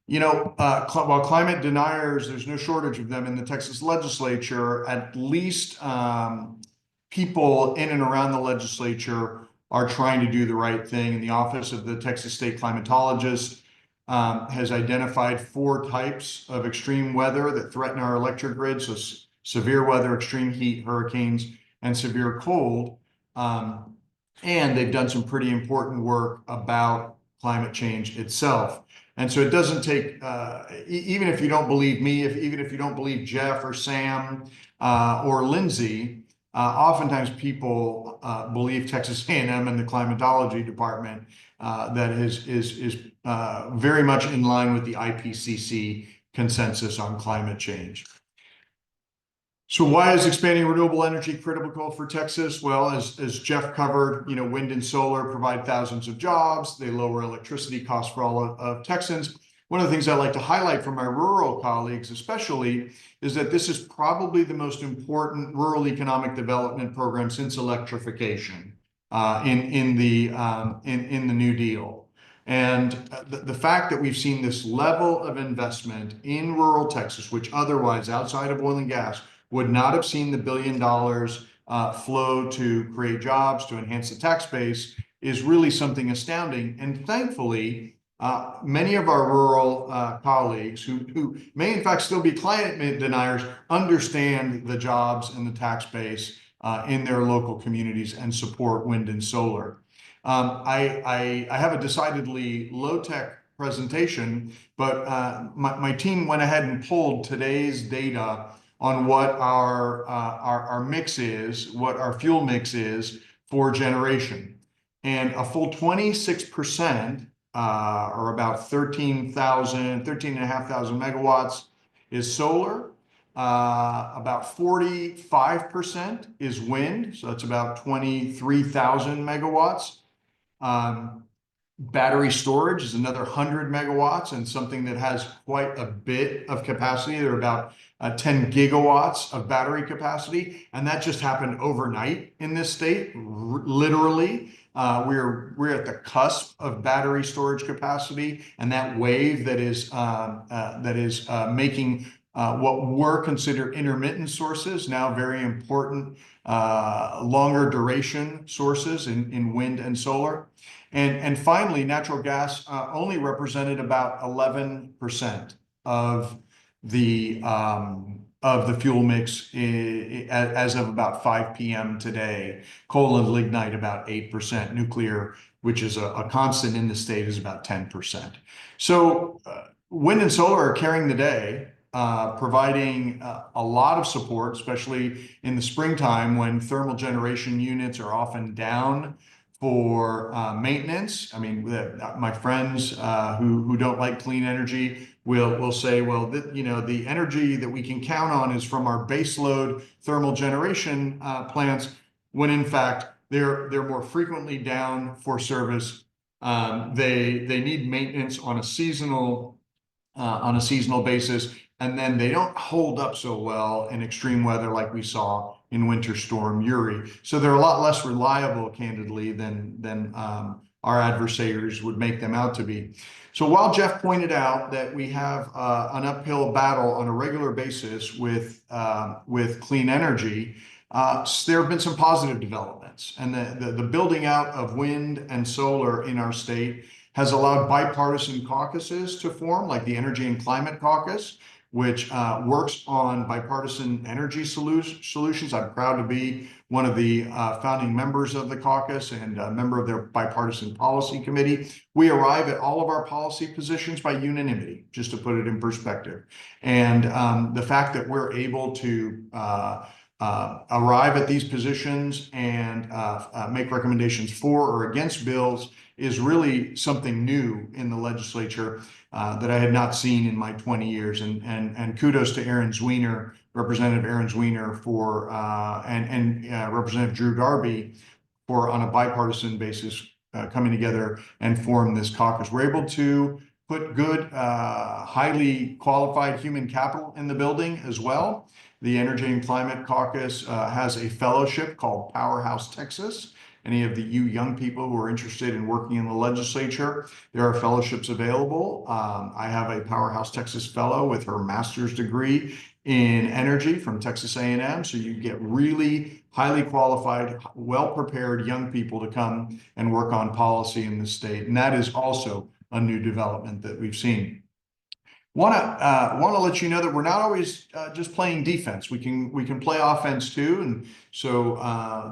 You know, while climate deniers, there's no shortage of them in the Texas Legislature, at least people in and around the legislature are trying to do the right thing. And the Office of the Texas State Climatologist has identified 4 types of extreme weather that threaten our electric grid. So severe weather, extreme heat, hurricanes, and severe cold. And they've done some pretty important work about climate change itself. And so it doesn't take, even if you don't believe me, even if you don't believe Jeff or Sam or Lindsey, oftentimes people believe Texas A&M and the climatology department that is very much in line with the IPCC consensus on climate change. So why is expanding renewable energy critical for Texas? Well, as Jeff covered, you know, wind and solar provide thousands of jobs. They lower electricity costs for all of Texans. One of the things I like to highlight from my rural colleagues especially is that this is probably the most important rural economic development program since electrification in the New Deal. And the fact that we've seen this level of investment in rural Texas, which otherwise outside of oil and gas would not have seen the $1 billion flow to create jobs, to enhance the tax base, is really something astounding. And thankfully, many of our rural colleagues who may in fact still be climate deniers understand the jobs and the tax base in their local communities and support wind and solar. I have a decidedly low-tech presentation, but my team went ahead and pulled today's data on what our mix is, what our fuel mix is for generation. And a full 26%, or about 13,500 megawatts is solar. About 45% is wind, so that's about 23,000 megawatts. Battery storage is another 100 megawatts, and something that has quite a bit of capacity. There are about 10 gigawatts of battery capacity, and that just happened overnight in this state. Literally, we're at the cusp of battery storage capacity, and that wave that is making what were considered intermittent sources now very important, longer duration sources in wind and solar. And finally, natural gas only represented about 11% of the fuel mix as of about 5 p.m. today. Coal and lignite about 8%. Nuclear, which is a constant in the state, is about 10%. So wind and solar are carrying the day, providing a lot of support, especially in the springtime when thermal generation units are often down for maintenance. I mean, my friends who don't like clean energy will say, well, you know, the energy that we can count on is from our baseload thermal generation plants, when in fact they're more frequently down for service. They need maintenance on a seasonal basis, and then they don't hold up so well in extreme weather like we saw in Winter Storm Uri. So they're a lot less reliable, candidly, than our adversaries would make them out to be. So while Jeff pointed out that we have an uphill battle on a regular basis with clean energy, there have been some positive developments. And the building out of wind and solar in our state has allowed bipartisan caucuses to form, like the Energy and Climate Caucus, which works on bipartisan energy solutions. I'm proud to be one of the founding members of the caucus and a member of their bipartisan policy committee. We arrive at all of our policy positions by unanimity, just to put it in perspective. And the fact that we're able to arrive at these positions and make recommendations for or against bills is really something new in the legislature that I had not seen in my 20 years. And kudos to Aaron Zwiener, Representative Aaron Zwiener, for and Representative Drew Darby for, on a bipartisan basis, coming together and form this caucus. We're able to put good, highly qualified human capital in the building as well. The Energy and Climate Caucus has a fellowship called Powerhouse Texas. Any of you young people who are interested in working in the legislature, there are fellowships available. I have a Powerhouse Texas fellow with her master's degree in energy from Texas A&M. So you get really highly qualified, well-prepared young people to come and work on policy in the state. And that is also a new development that we've seen. Want to let you know that we're not always just playing defense. We can play offense too. And so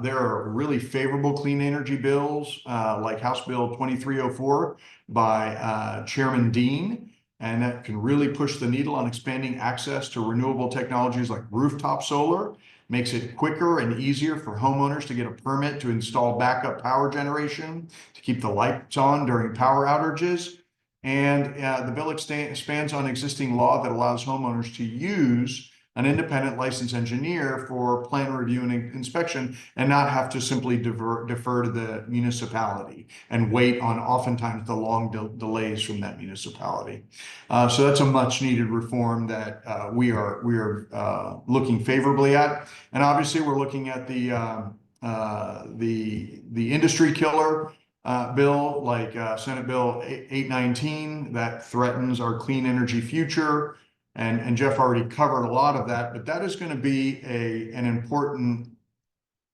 there are really favorable clean energy bills like House Bill 2304 by Chairman Dean, and that can really push the needle on expanding access to renewable technologies like rooftop solar. Makes it quicker and easier for homeowners to get a permit to install backup power generation to keep the lights on during power outages. And the bill expands on existing law that allows homeowners to use an independent licensed engineer for plan review and inspection and not have to simply defer to the municipality and wait on oftentimes the long delays from that municipality. So that's a much needed reform that we are looking favorably at. And obviously we're looking at the industry killer bill like Senate Bill 819 that threatens our clean energy future. And Jeff already covered a lot of that, but that is going to be an important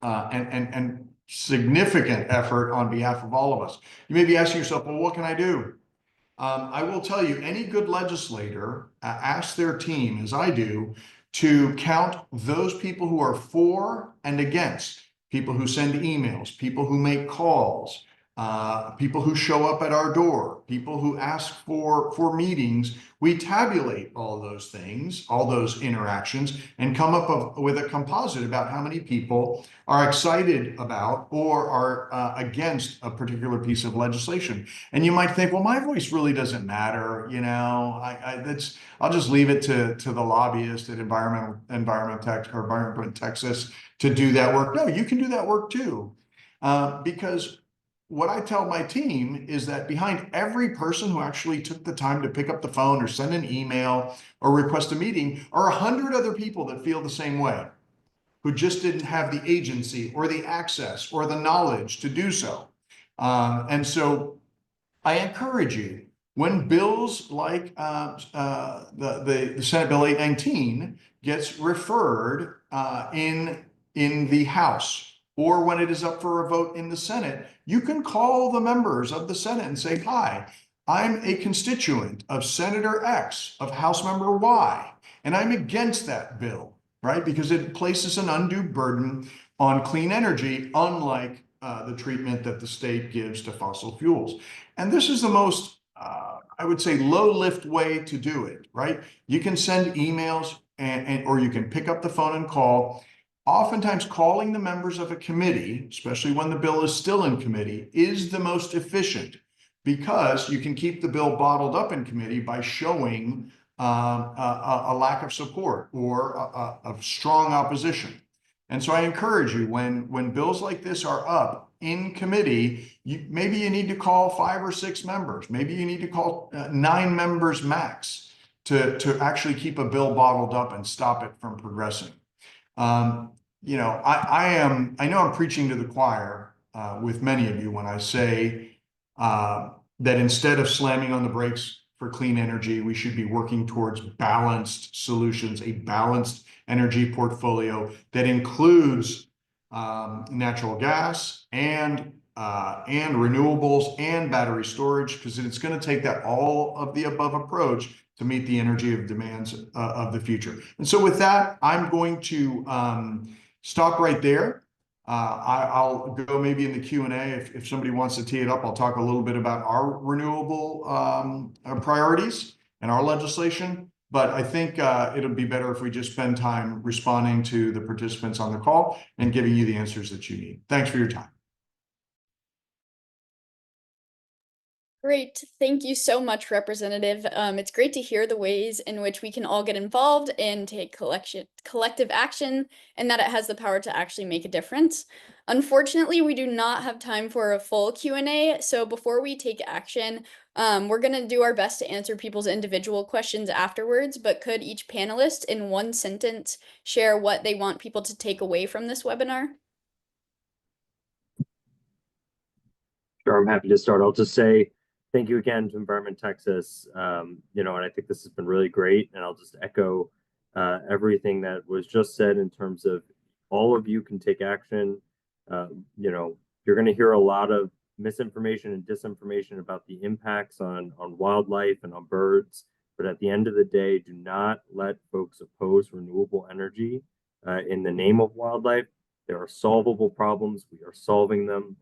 and significant effort on behalf of all of us. You may be asking yourself, well, what can I do? I will tell you, any good legislator asks their team, as I do, to count those people who are for and against, people who send emails, people who make calls, people who show up at our door, people who ask for meetings. We tabulate all those things, all those interactions, and come up with a composite about how many people are excited about or are against a particular piece of legislation. And you might think, well, my voice really doesn't matter. You know, I'll just leave it to the lobbyist at Environment Texas to do that work. No, you can do that work too, because what I tell my team is that behind every person who actually took the time to pick up the phone or send an email or request a meeting are 100 other people that feel the same way, who just didn't have the agency or the access or the knowledge to do so. And so I encourage you, when bills like the Senate Bill 819 gets referred in the House, or when it is up for a vote in the Senate, you can call the members of the Senate and say, hi, I'm a constituent of Senator X, of House Member Y, and I'm against that bill, right? Because it places an undue burden on clean energy, unlike the treatment that the state gives to fossil fuels. And this is the most, I would say, low-lift way to do it, right? You can send emails or you can pick up the phone and call. Oftentimes calling the members of a committee, especially when the bill is still in committee, is the most efficient, because you can keep the bill bottled up in committee by showing a lack of support or a strong opposition. And so I encourage you, when bills like this are up in committee, maybe you need to call 5 or 6 members. Maybe you need to call 9 members max to actually keep a bill bottled up and stop it from progressing. You know, I know I'm preaching to the choir with many of you when I say that instead of slamming on the brakes for clean energy, we should be working towards balanced solutions, a balanced energy portfolio that includes natural gas and renewables and battery storage, because it's going to take that all of the above approach to meet the energy of demands of the future. And so with that, I'm going to stop right there. I'll go maybe in the Q&A if somebody wants to tee it up. I'll talk a little bit about our renewable priorities and our legislation. But I think it'll be better if we just spend time responding to the participants on the call and giving you the answers that you need. Thanks for your time. Great. Thank you so much, Representative. It's great to hear the ways in which we can all get involved and take collective action, and that it has the power to actually make a difference. Unfortunately, we do not have time for a full Q&A, so before we take action, we're going to do our best to answer people's individual questions afterwards, but could each panelist in one sentence share what they want people to take away from this webinar? Sure, I'm happy to start. I'll just say thank you again to Environment Texas. And I think this has been really great. And I'll just echo everything that was just said in terms of all of you can take action. You're going to hear a lot of misinformation and disinformation about the impacts on wildlife and on birds. But at the end of the day, do not let folks oppose renewable energy in the name of wildlife. There are solvable problems. We are solving them.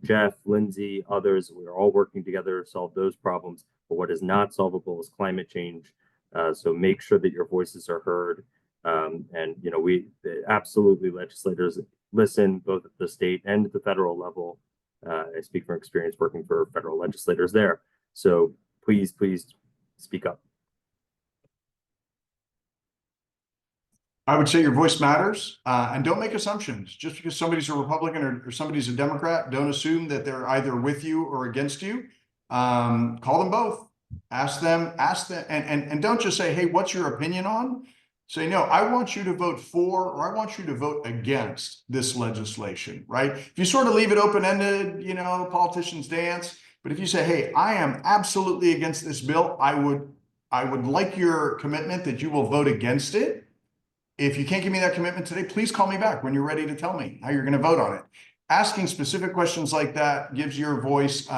Jeff, Lindsey, others, we're all working together to solve those problems. But what is not solvable is climate change. So make sure that your voices are heard. We absolutely, legislators listen both at the state and at the federal level. I speak from experience working for federal legislators there. So please speak up. I would say your voice matters, and don't make assumptions. Just because somebody's a Republican or somebody's a Democrat, don't assume that they're either with you or against you. Call them both. Ask them, and don't just say, hey, what's your opinion on? Say, no, I want you to vote for, or I want you to vote against this legislation, right? If you sort of leave it open-ended, politicians dance. But if you say, hey, I am absolutely against this bill, I would like your commitment that you will vote against it. If you can't give me that commitment today, please call me back when you're ready to tell me how you're going to vote on it. Asking specific questions like that gives your voice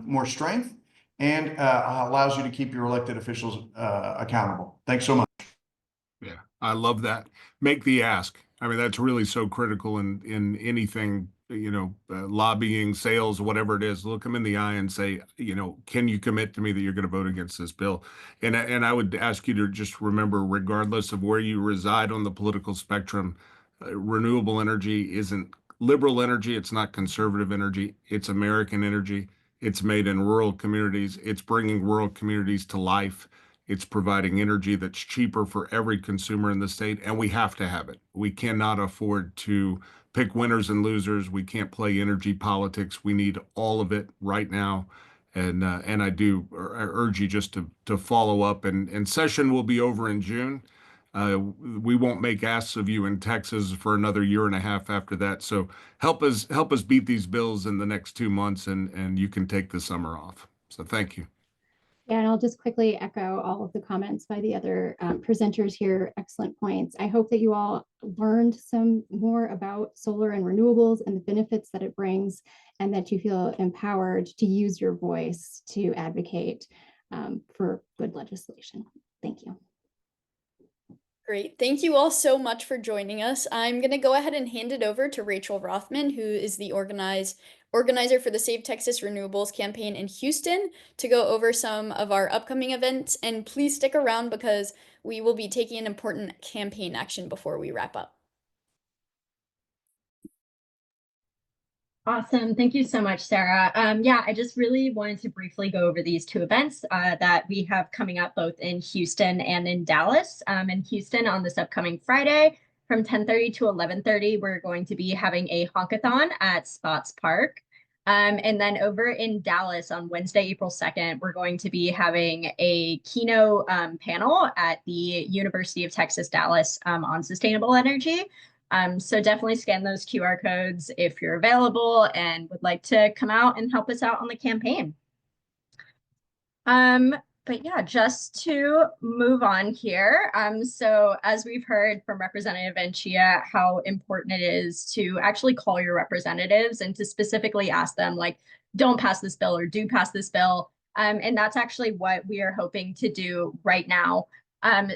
more strength and allows you to keep your elected officials accountable. Thanks so much. Yeah, I love that. Make the ask. I mean, that's really so critical in anything, lobbying, sales, whatever it is. Look them in the eye and say, can you commit to me that you're going to vote against this bill? And I would ask you to just remember, regardless of where you reside on the political spectrum, renewable energy isn't liberal energy. It's not conservative energy. It's American energy. It's made in rural communities. It's bringing rural communities to life. It's providing energy that's cheaper for every consumer in the state, and we have to have it. We cannot afford to pick winners and losers. We can't play energy politics. We need all of it right now. And I do urge you just to follow up. And session will be over in June. We won't make asks of you in Texas for another year and a half after that. So help us beat these bills in the next 2 months, and you can take the summer off. So thank you. Yeah, and I'll just quickly echo all of the comments by the other presenters here. Excellent points. I hope that you all learned some more about solar and renewables and the benefits that it brings, and that you feel empowered to use your voice to advocate for good legislation. Thank you. Great. Thank you all so much for joining us. I'm going to go ahead and hand it over to Rachel Rothman, who is the organizer for the Save Texas Renewables campaign in Houston, to go over some of our upcoming events. And please stick around because we will be taking an important campaign action before we wrap up. Awesome. Thank you so much, Sarah. I just really wanted to briefly go over these two events that we have coming up both in Houston and in Dallas. In Houston on this upcoming Friday from 10:30 to 11:30, we're going to be having a honkathon at Spots Park. And then over in Dallas on Wednesday, April 2nd, we're going to be having a keynote panel at the University of Texas, Dallas on sustainable energy. So definitely scan those QR codes if you're available and would like to come out and help us out on the campaign. But yeah, just to move on here. So as we've heard from Representative Anchía, how important it is to actually call your representatives and to specifically ask them, like, don't pass this bill or do pass this bill. And that's actually what we are hoping to do right now.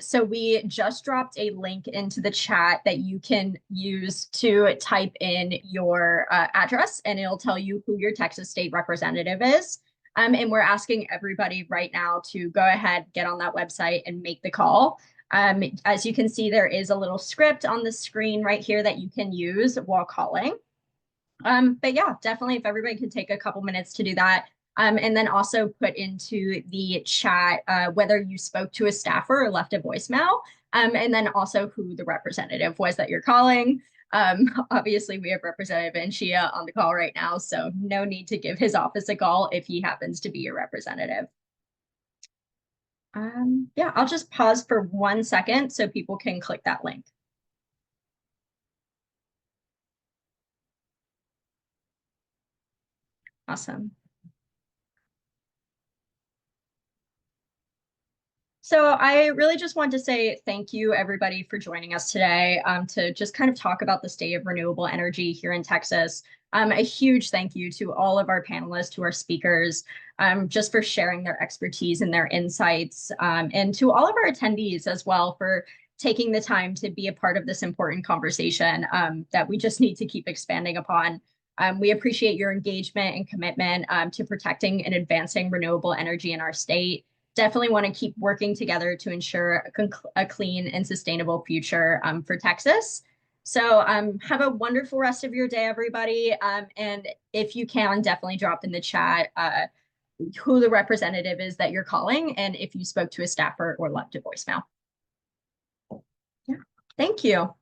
So we just dropped a link into the chat that you can use to type in your address, and it'll tell you who your Texas state representative is. And we're asking everybody right now to go ahead, get on that website and make the call. As you can see, there is a little script on the screen right here that you can use while calling. But yeah, definitely if everybody could take a couple minutes to do that. And then also put into the chat whether you spoke to a staffer or left a voicemail, and then also who the representative was that you're calling. Obviously, we have Representative Anchía on the call right now, so no need to give his office a call if he happens to be your representative. Yeah, I'll just pause for 1 second so people can click that link. Awesome. So I really just want to say thank you, everybody, for joining us today to just kind of talk about the state of renewable energy here in Texas. A huge thank you to all of our panelists, to our speakers, just for sharing their expertise and their insights, and to all of our attendees as well for taking the time to be a part of this important conversation that we just need to keep expanding upon. We appreciate your engagement and commitment to protecting and advancing renewable energy in our state. Definitely want to keep working together to ensure a clean and sustainable future for Texas. So have a wonderful rest of your day, everybody. And if you can, definitely drop in the chat who the representative is that you're calling and if you spoke to a staffer or left a voicemail. Yeah, thank you.